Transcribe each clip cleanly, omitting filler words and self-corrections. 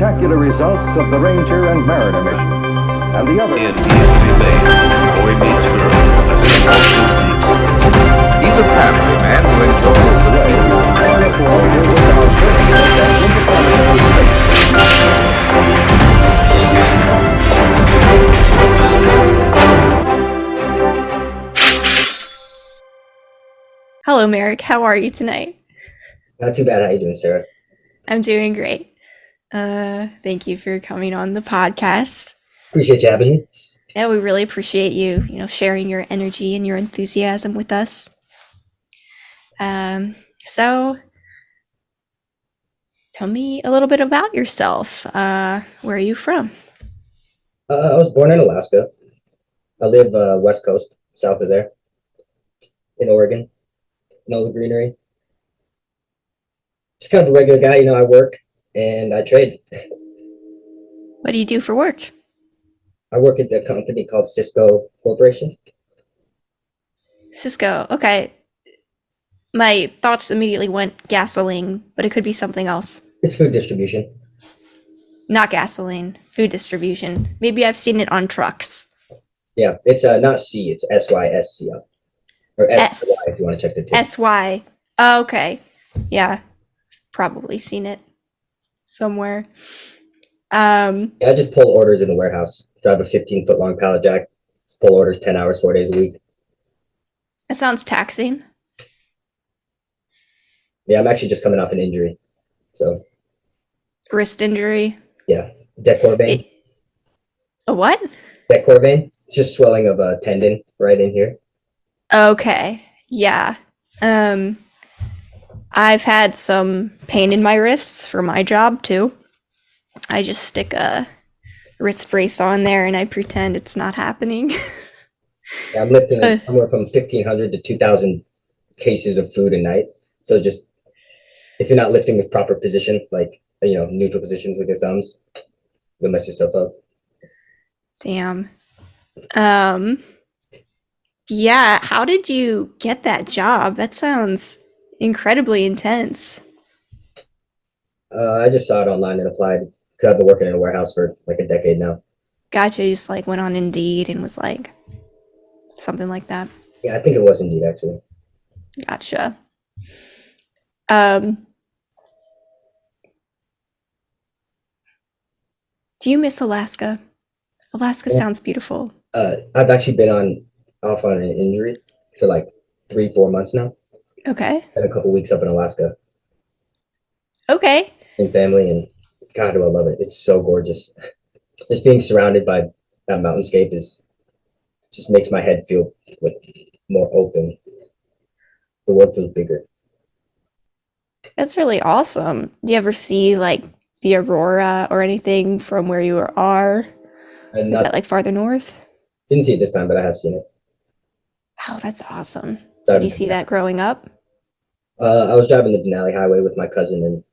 spectacular results of the Ranger and Mariner mission. And the other... In Easy Lane, boy meets girl as it walks He's a family man who enjoys the way, Merrick Rover was our first attempt into planetary space. Hello, Merrick. How are you tonight? Not too bad. How you doing, Sarah? I'm doing great. Thank you for coming on the podcast. Appreciate you having me. Yeah, we really appreciate you, sharing your energy and your enthusiasm with us. So tell me a little bit about yourself. Where are you from? I was born in Alaska. I live West Coast, south of there, in Oregon. Know the greenery. Just kind of a regular guy. I work and I trade. What do you do for work? I work at the company called Cisco Corporation. Cisco. Okay. My thoughts immediately went gasoline, but it could be something else. It's food distribution. Not gasoline, food distribution. Maybe I've seen it on trucks. Yeah, it's not C, it's SYSCO. Or S. SY if you want to check the tip. SY. Oh, okay. Yeah. Probably seen it somewhere. Yeah, I just pull orders in the warehouse. Drive a 15-foot long pallet jack. Just pull orders 10 hours, 4 days a week. That sounds taxing. Yeah, I'm actually just coming off an injury. So, Wrist injury. yeah, decor vein. A what? Decor vein. It's just swelling of a tendon right in here. Okay. Yeah. I've had some pain in my wrists for my job too. I just stick a wrist brace on there and I pretend it's not happening. Yeah, I'm lifting somewhere from 1,500 to 2,000 cases of food a night. So just if you're not lifting with proper position, like neutral positions with your thumbs, you'll mess yourself up. Damn. Yeah, how did you get that job? That sounds incredibly intense. I just saw it online and applied because I've been working in a warehouse for like a decade now. Gotcha. You just went on Indeed and was like something like that. Yeah, I think it was Indeed actually. Gotcha. Do you miss Alaska? Alaska sounds beautiful. I've actually been off on an injury for like 3-4 months now. Okay. And a couple weeks up in Alaska. Okay. And family, and God, do I love it. It's so gorgeous. Just being surrounded by that mountainscape just makes my head feel like more open. The world feels bigger. That's really awesome. Do you ever see the aurora or anything from where you are? And is that farther north? Didn't see it this time, but I have seen it. Oh, that's awesome. Did you see that growing up? I was driving the Denali Highway with my cousin and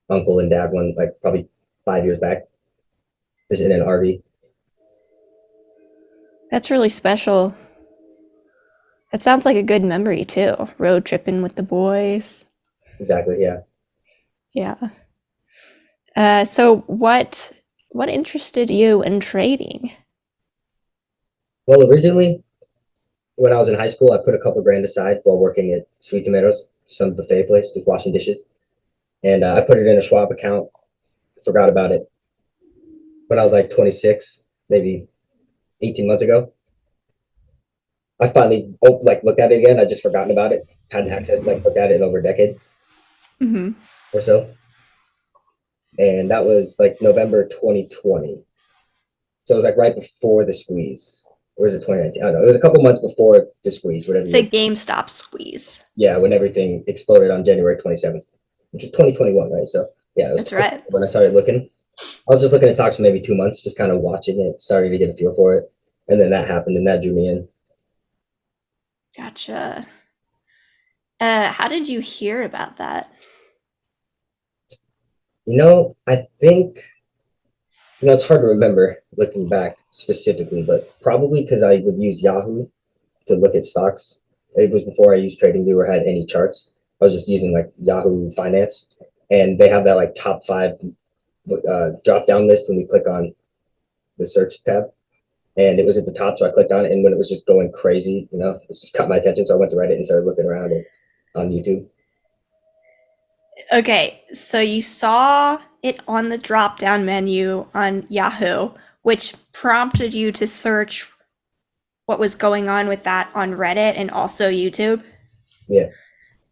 uncle and dad probably 5 years back. Just in an RV. That's really special. That sounds like a good memory too. Road tripping with the boys. Exactly, yeah. Yeah. So what interested you in trading? Well, originally, when I was in high school, I put a couple grand aside while working at Sweet Tomatoes, some buffet place, just washing dishes. And I put it in a Schwab account, forgot about it. When I was like 26, maybe 18 months ago, I finally looked at it again. I just forgotten about it. Hadn't looked at it in over a decade or so. And that was November 2020. So it was right before the squeeze. Or was it 2019? I don't know. It was a couple months before the squeeze, whatever. The GameStop squeeze. Yeah, when everything exploded on January 27th, which was 2021, right? So yeah, that's right. When I started looking, I was just looking at stocks for maybe 2 months, just kind of watching it, starting to get a feel for it. And then that happened and that drew me in. Gotcha. How did you hear about that? I think, it's hard to remember looking back specifically, but probably because I would use Yahoo to look at stocks. It was before I used TradingView or had any charts. I was just using Yahoo Finance, and they have that top 5 drop down list when you click on the search tab, and it was at the top, so I clicked on it, and when it was just going crazy, it just caught my attention, so I went to Reddit and started looking around and on YouTube. Okay, so you saw it on the drop down menu on Yahoo, which prompted you to search what was going on with that on Reddit and also YouTube. Yeah,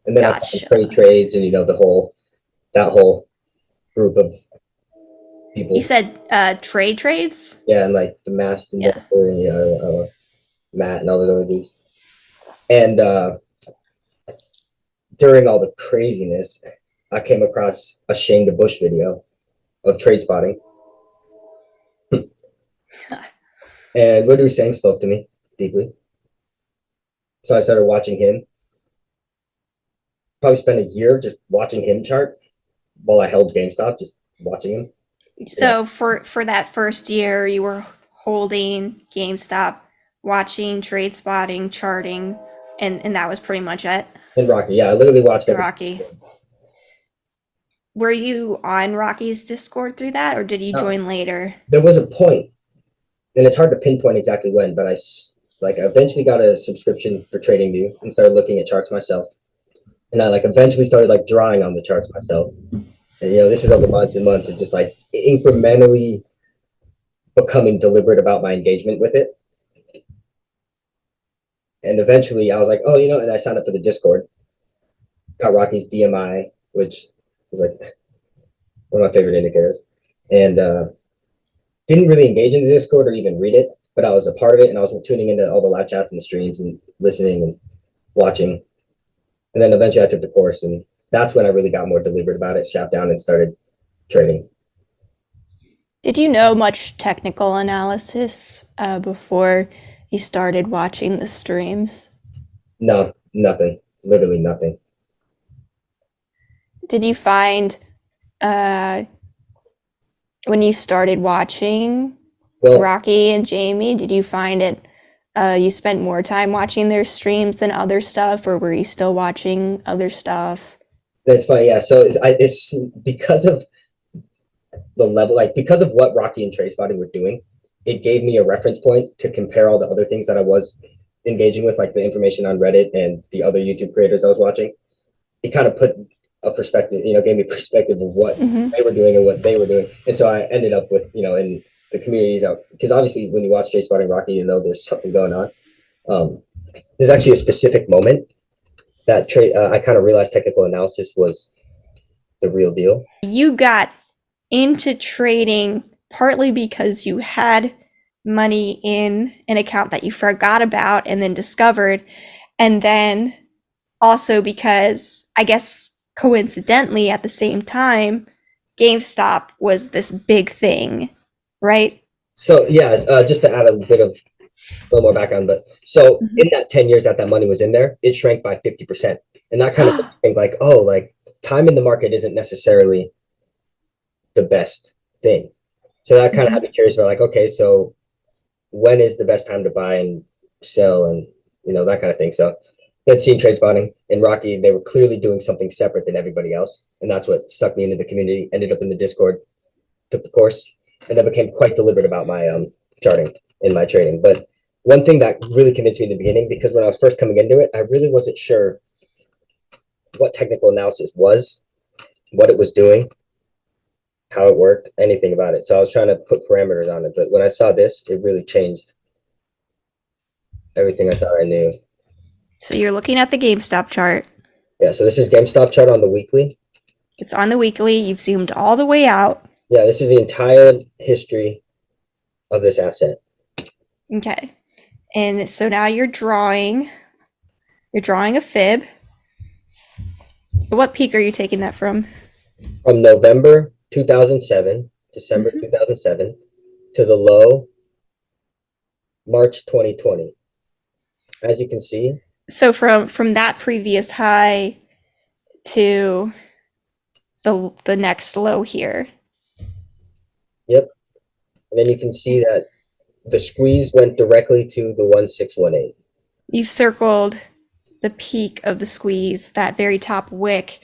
and then I found Gotcha. trades, and that whole group of people. You said trades? Yeah, and like the masked Yeah. investor, and Matt and all those other dudes. And during all the craziness, I came across a Shane DeBush video of trade spotting. And what he was saying spoke to me deeply. So I started watching him. Probably spent a year just watching him chart while I held GameStop, just watching him. So for that first year, you were holding GameStop, watching trade spotting, charting, and that was pretty much it. And Rocky, yeah, I literally watched And every. Rocky. Were you on Rocky's Discord through that, or did you No. join later? There was a point, and it's hard to pinpoint exactly when, but I eventually got a subscription for TradingView and started looking at charts myself. And I eventually started drawing on the charts myself. And this is over months and months of just incrementally becoming deliberate about my engagement with it. And eventually I was like, oh, and I signed up for the Discord, got Rocky's DMI, which is one of my favorite indicators. And didn't really engage in the Discord or even read it, but I was a part of it, and I was tuning into all the live chats and the streams and listening and watching. And then eventually I took the course, and that's when I really got more deliberate about it, strapped down, and started trading. Did you know much technical analysis before you started watching the streams? No, nothing. Literally nothing. Did you find when you started watching Rocky and Jamie, did you find it you spent more time watching their streams than other stuff, or were you still watching other stuff? That's funny, yeah. So it's because of the level, because of what Rocky and Trade Spotting were doing, it gave me a reference point to compare all the other things that I was engaging with, like the information on Reddit and the other YouTube creators I was watching. It kind of put a perspective, gave me perspective of what they were doing and what they were doing. And so I ended up with, in the communities out, because obviously when you watch Trade Spotting Rocky, there's something going on. There's actually a specific moment that I kind of realized technical analysis was the real deal. You got into trading partly because you had money in an account that you forgot about and then discovered, and then also because, I guess coincidentally at the same time, GameStop was this big thing, right? So yeah, just to add a little more background, but so in that 10 years that money was in there, it shrank by 50%. And that kind of think time in the market isn't necessarily the best thing. So that kind of had me curious about okay, so when is the best time to buy and sell and that kind of thing. So then seeing Trade Spotting and Rocky, they were clearly doing something separate than everybody else. And that's what sucked me into the community, ended up in the Discord, took the course, and then became quite deliberate about my charting and my trading. But one thing that really convinced me in the beginning, because when I was first coming into it, I really wasn't sure what technical analysis was, what it was doing, how it worked, anything about it. So I was trying to put parameters on it. But when I saw this, it really changed everything I thought I knew. So you're looking at the GameStop chart. Yeah, so this is GameStop chart on the weekly. It's on the weekly. You've zoomed all the way out. Yeah, this is the entire history of this asset. Okay. And so now you're drawing a fib. What peak are you taking that from? From November 2007, December 2007, to the low, March 2020. As you can see. So from that previous high to the next low here. Yep. And then you can see that the squeeze went directly to the 1618. You've circled the peak of the squeeze, that very top wick.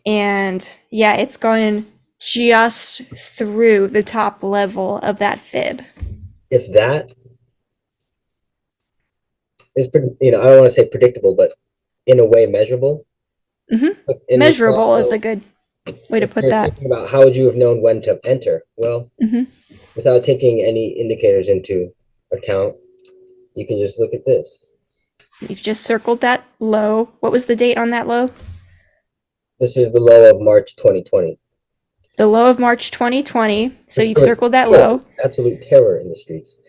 And yeah, it's going just through the top level of that fib. If that is, I don't want to say predictable, but in a way measurable. Mm-hmm. And it's Measurable is a also, good way to if put you're that. thinking about how would you have known when to enter? Well, Mm-hmm. without taking any indicators into account, you can just look at this. You've just circled that low. What was the date on that low? This is the low of March 2020. The low of March 2020. So Which you've there was circled that terror, low. absolute terror in the streets,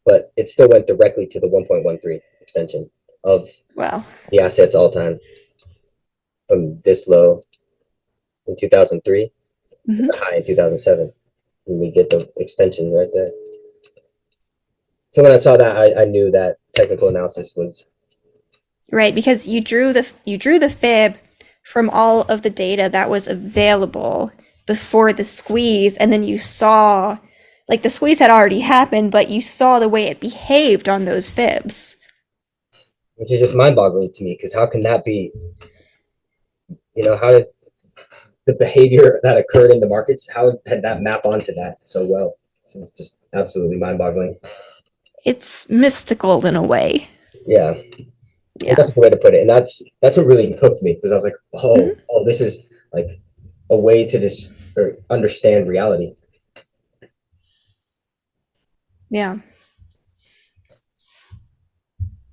but it still went directly to the 1.13 extension of Wow. the assets all time from this low in 2003 to Mm-hmm. the high in 2007. And we get the extension right there. So when I saw that, I knew that technical analysis was. Right, because you drew the fib from all of the data that was available before the squeeze, and then you saw, like, the squeeze had already happened, but you saw the way it behaved on those fibs. Which is just mind-boggling to me, because how can that be? How did the behavior that occurred in the markets, how had that map onto that so well? So just absolutely mind-boggling. It's mystical in a way. Yeah, Yeah. that's a good way to put it, and that's what really hooked me, because I was like, Mhm. oh, this is like a way to just or understand reality. Yeah.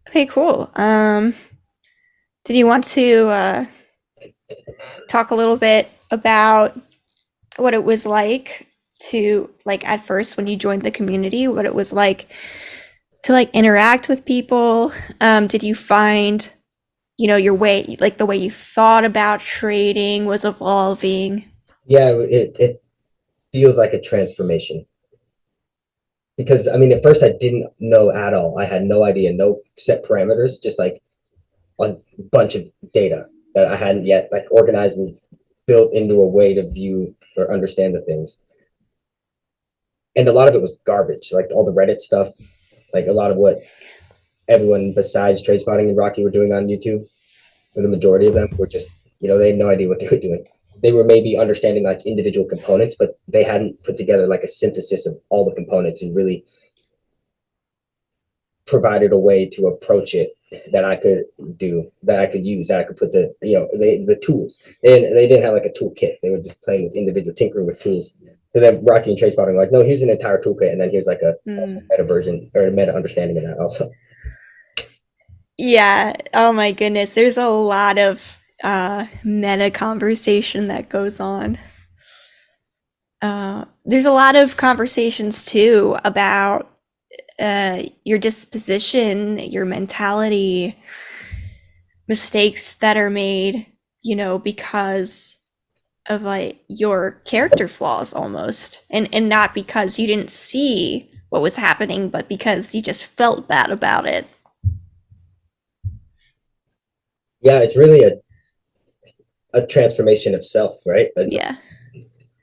Okay, cool. Did you want to talk a little bit about what it was like to, like, at first when you joined the community, what it was like to, like, interact with people? Did you find, your way, like, the way you thought about trading was evolving? Yeah, it feels like a transformation, because I mean, at first I didn't know at all. I had no idea, no set parameters, just like a bunch of data that I hadn't yet like organized and built into a way to view or understand the things. And a lot of it was garbage, like all the Reddit stuff, like a lot of what everyone besides Trade Spotting and Rocky were doing on YouTube, or the majority of them were just, they had no idea what they were doing. They were maybe understanding like individual components, but they hadn't put together like a synthesis of all the components and really provided a way to approach it that I could do, that I could use, that I could put the tools. And they didn't have like a toolkit. They were just playing with individual tinkering with tools. And then Rocky and Trade Spotting like, no, here's an entire toolkit, and then here's like a Mm. meta version or a meta understanding of that also. Yeah. Oh my goodness. There's a lot of meta conversation that goes on. There's a lot of conversations too about your disposition, your mentality, mistakes that are made, because of, like, your character flaws almost, and not because you didn't see what was happening, but because you just felt bad about it. Yeah, it's really a transformation of self, right? Yeah.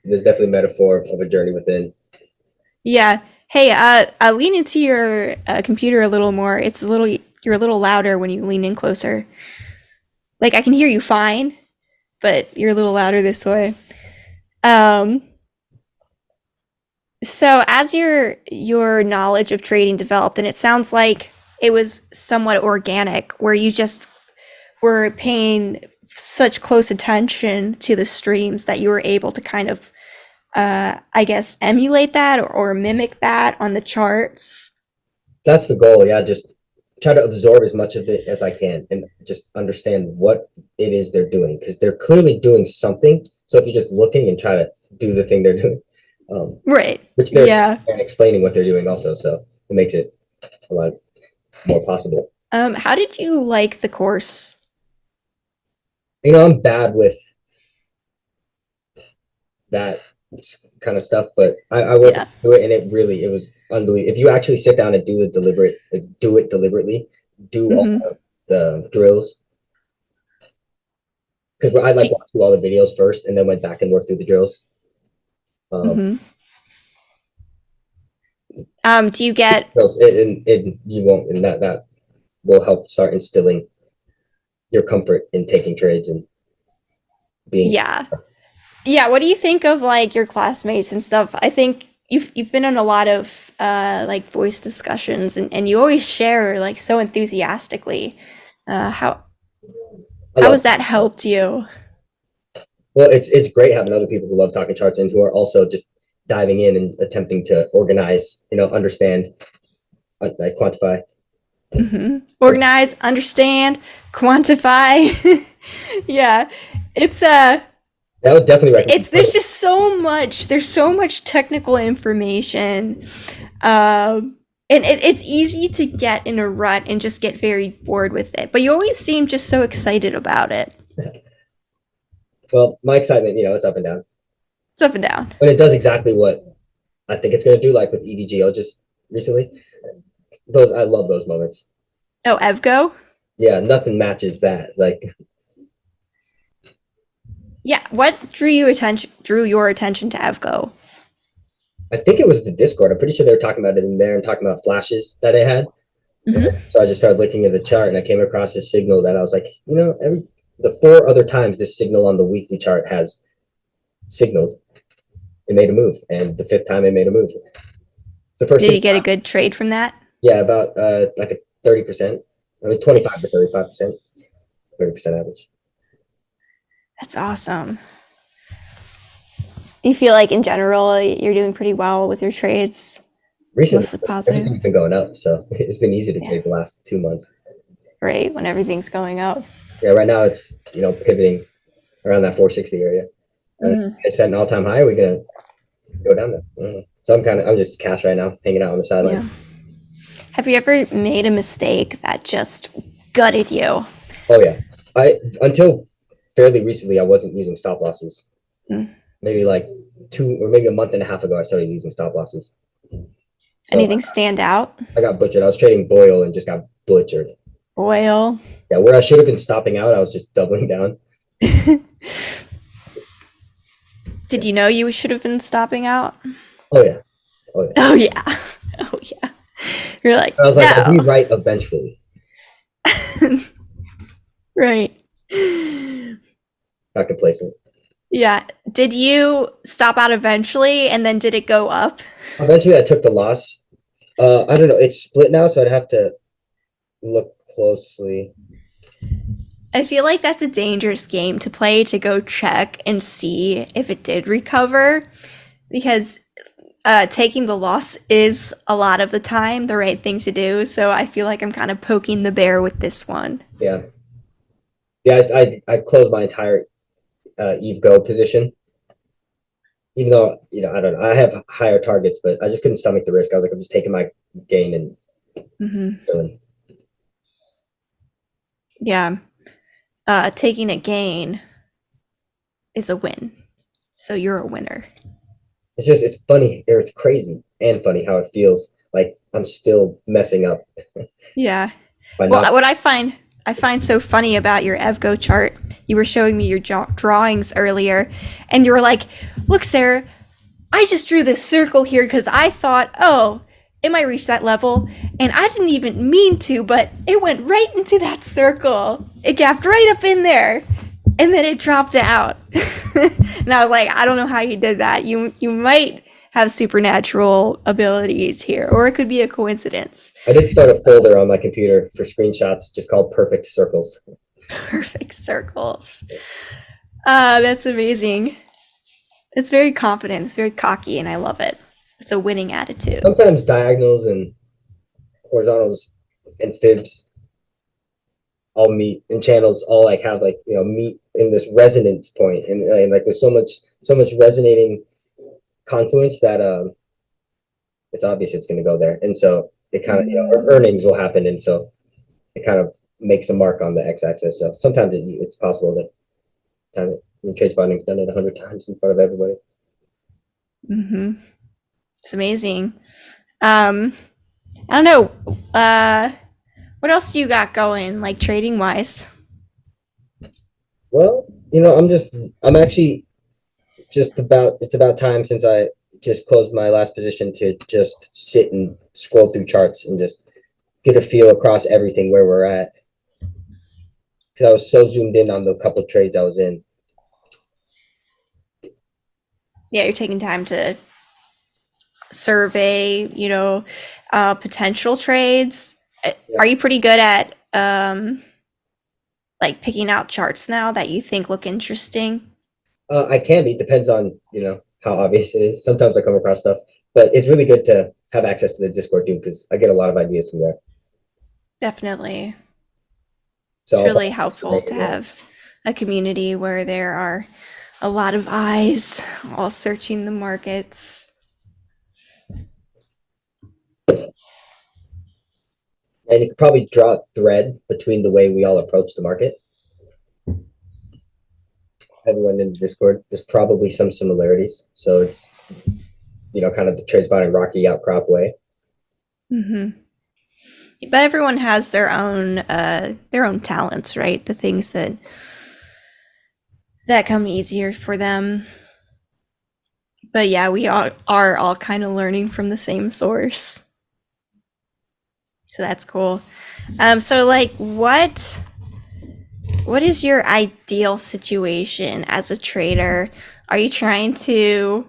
There's definitely a metaphor of a journey within. Yeah. Hey, lean into your computer a little more. You're a little louder when you lean in closer. Like, I can hear you fine, but you're a little louder this way. Um, so as your knowledge of trading developed, and it sounds like it was somewhat organic, where you just were paying such close attention to the streams that you were able to kind of, I guess, emulate that, or mimic that on the charts. That's the goal. Yeah, just try to absorb as much of it as I can and just understand what it is they're doing, because they're clearly doing something. So if you're just looking and try to do the thing they're doing, Right. which they're Yeah. explaining what they're doing also, so it makes it a lot more possible. How did you like the course? I'm bad with that kind of stuff, but I work Yeah. through it, and it was unbelievable. If you actually sit down and do do it deliberately, do all Mm-hmm. the drills, because I like watched through all the videos first and then went back and worked through the drills. Mm-hmm. Do you get? Drills, you won't, and that will help start instilling your comfort in taking trades and being. Yeah. Yeah, what do you think of like your classmates and stuff? I think you've been on a lot of like voice discussions and you always share like so enthusiastically. How I how love has that helped you? Well, it's great having other people who love talking charts and who are also just diving in and attempting to organize, understand, like quantify. Organize, understand, quantify. Yeah. It's That would definitely recommend. it's there's just so much technical information. And it's easy to get in a rut and just get very bored with it. But you always seem just so excited about it. Well, my excitement, it's up and down, It's up and down. but it does exactly what I think it's going to do. Like with EVGO just recently, those I love those moments. Oh, Evgo? Yeah, nothing matches that. Like Yeah. What drew your attention to Evgo? I think it was the Discord. I'm pretty sure they were talking about it in there and talking about flashes that it had. Hmm. So I just started looking at the chart and I came across this signal that I was like, every the four other times this signal on the weekly chart has signaled, it made a move, and the fifth time it made a move. The first Did thing, you get a good trade from that? yeah, about like a 30%. I mean, 25 to Nice. 35%, 30% average. That's awesome. You feel like in general you're doing pretty well with your trades, Recently, mostly positive. everything's been going up, so it's been easy to Yeah. trade the last 2 months. Right, when everything's going up. Yeah, right now it's pivoting around that 460 area. Mm. It's at an all-time high. We're gonna go down there. So I'm just cash right now, hanging out on the sideline. Yeah. Have you ever made a mistake that just gutted you? Oh yeah, I until fairly recently I wasn't using stop losses. Mm. Maybe like 2 or maybe a month and a half ago I started using stop losses. So Anything stand out? I got butchered. I was trading Boyle and just got butchered. Oil. Yeah, where I should have been stopping out, I was just doubling down. Did you know you should have been stopping out? Oh yeah, oh yeah. Oh yeah. Oh yeah. You're like, I was like, I'll be no. right eventually. Right. Not complacent. Yeah. Did you stop out eventually and then did it go up? Eventually, I took the loss. I don't know. It's split now, so I'd have to look closely. I feel like that's a dangerous game to play to go check and see if it did recover because taking the loss is a lot of the time the right thing to do. So I feel like I'm kind of poking the bear with this one. Yeah, yeah. I closed my entire Eve Go position, even though I don't know. I have higher targets, but I just couldn't stomach the risk. I was like, I'm just taking my gain and Hmm. chilling. Yeah. Taking a gain is a win. So you're a winner. It's funny or it's crazy and funny how it feels like I'm still messing up Yeah. by Well, not. what I find so funny about your Evgo chart, you were showing me your drawings earlier, and you were like, "Look, Sarah, I just drew this circle here because I thought, oh, it might reach that level, and I didn't even mean to, but it went right into that circle. It gapped right up in there, and then it dropped out." And I was like, I don't know how you did that. You might have supernatural abilities here, or it could be a coincidence. I did start a folder on my computer for screenshots just called Perfect Circles. Perfect circles. That's amazing. It's very confident. It's very cocky, and I love it. It's a winning attitude. Sometimes diagonals and horizontals and fibs all meet, and channels all like have like meet in this resonance point, and like there's so much resonating confluence that it's obvious it's going to go there, and so it kind of earnings will happen, and so it kind of makes a mark on the x-axis. So sometimes it's possible that time it. I mean, trade spotting's done it 100 times in front of everybody. Mm-hmm. It's amazing. Um, I don't know. What else do you got going, like trading wise? Well, I'm actually it's about time since I just closed my last position to just sit and scroll through charts and just get a feel across everything where we're at. Because I was so zoomed in on the couple trades I was in. you're taking time to survey, potential trades. Yeah. Are you pretty good at like picking out charts now that you think look interesting? I can be, depends on, how obvious it is. Sometimes I come across stuff, but it's really good to have access to the Discord too, because I get a lot of ideas from there. Definitely. So It's I'll really probably helpful make to it work. have a community where there are a lot of eyes all searching the markets. And you could probably draw a thread between the way we all approach the market. Everyone in the Discord, there's probably some similarities. So it's, kind of the trade spotting Rocky Outcrop way. Hmm. But everyone has their own talents, right? The things that come easier for them. But yeah, we are all kind of learning from the same source. So that's cool. So like what is your ideal situation as a trader? Are you trying to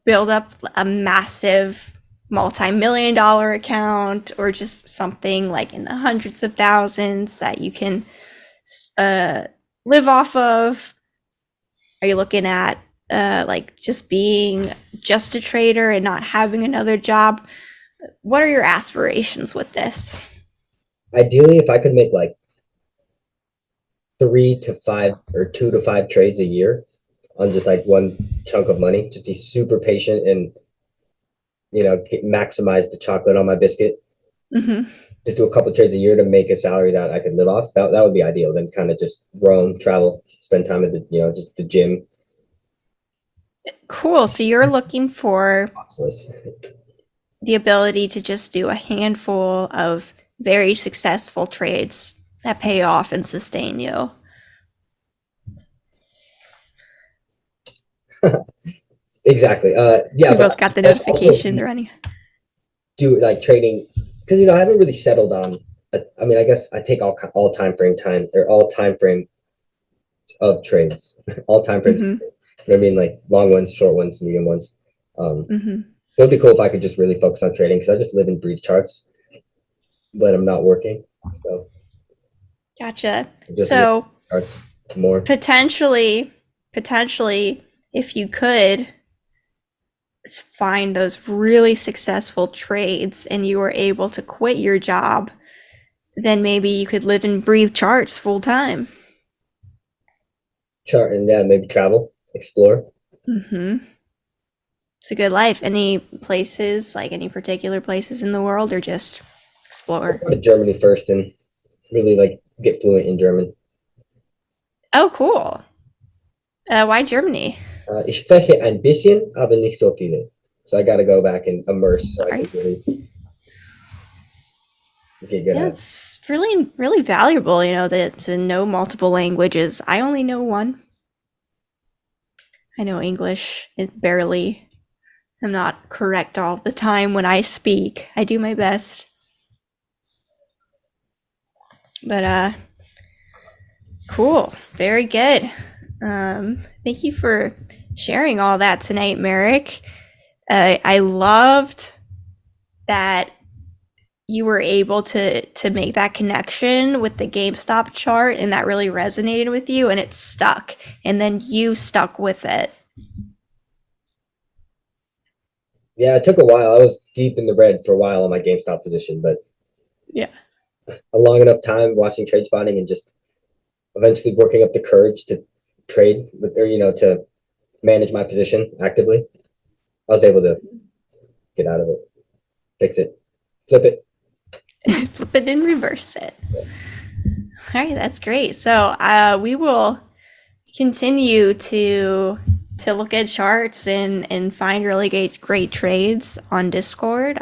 build up a massive multi-million dollar account, or just something like in the hundreds of thousands that you can uh, live off of? Are you looking at like just being just a trader and not having another job? What are your aspirations with this? Ideally, if I could make like 3 to 5 or 2 to 5 trades a year on just like one chunk of money, just be super patient and maximize the chocolate on my biscuit. Hmm. Just do a couple trades a year to make a salary that I could live off. That would be ideal. Then kind of just roam, travel, spend time at the just the gym. Cool. So you're looking for Costless. the ability to just do a handful of very successful trades that pay off and sustain you. Exactly. Yeah, We but both got the I'd also notification running. do like trading because I haven't really settled on. I mean, I guess I take all time frame time. They're all time frame of trades, all time frames. Hmm. You know what I mean? Like long ones, short ones, medium ones. Hmm. It would be cool if I could just really focus on trading because I just live and breathe charts, but I'm not working. So Gotcha. I just live So charts more. potentially, if you could find those really successful trades and you were able to quit your job, then maybe you could live and breathe charts full time. Chart and yeah, maybe travel, explore. Hmm. It's a good life. Any places, like any particular places in the world, or just I'll explore? go to Germany first and really like get fluent in German. Oh, cool. Why Germany? Ich spreche ein bisschen, aber nicht so viele. So I got to go back and immerse so I Sorry. can really get good Yeah, at it. it's really, really valuable, to know multiple languages. I only know one. I know English, barely. I'm not correct all the time when I speak. I do my best. But cool. Very good. Thank you for sharing all that tonight, Merrick. I loved that you were able to make that connection with the GameStop chart, and that really resonated with you, and it stuck, and then you stuck with it. Yeah, it took a while. I was deep in the red for a while on my GameStop position, but Yeah. a long enough time watching trade spotting and just eventually working up the courage to trade with, or to manage my position actively. I was able to get out of it, fix it, flip it. Flip it and reverse it. All right, that's great. So we will continue to look at charts and find really great trades on Discord.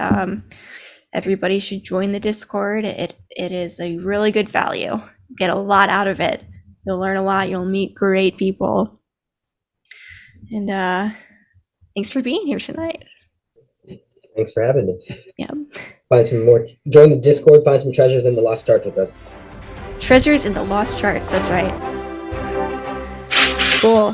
Everybody should join the Discord. It is a really good value. Get a lot out of it. You'll learn a lot. You'll meet great people. And thanks for being here tonight. Thanks for having me. Yeah. Find some more. Join the Discord. Find some treasures in the lost charts with us. Treasures in the lost charts. That's right. Cool.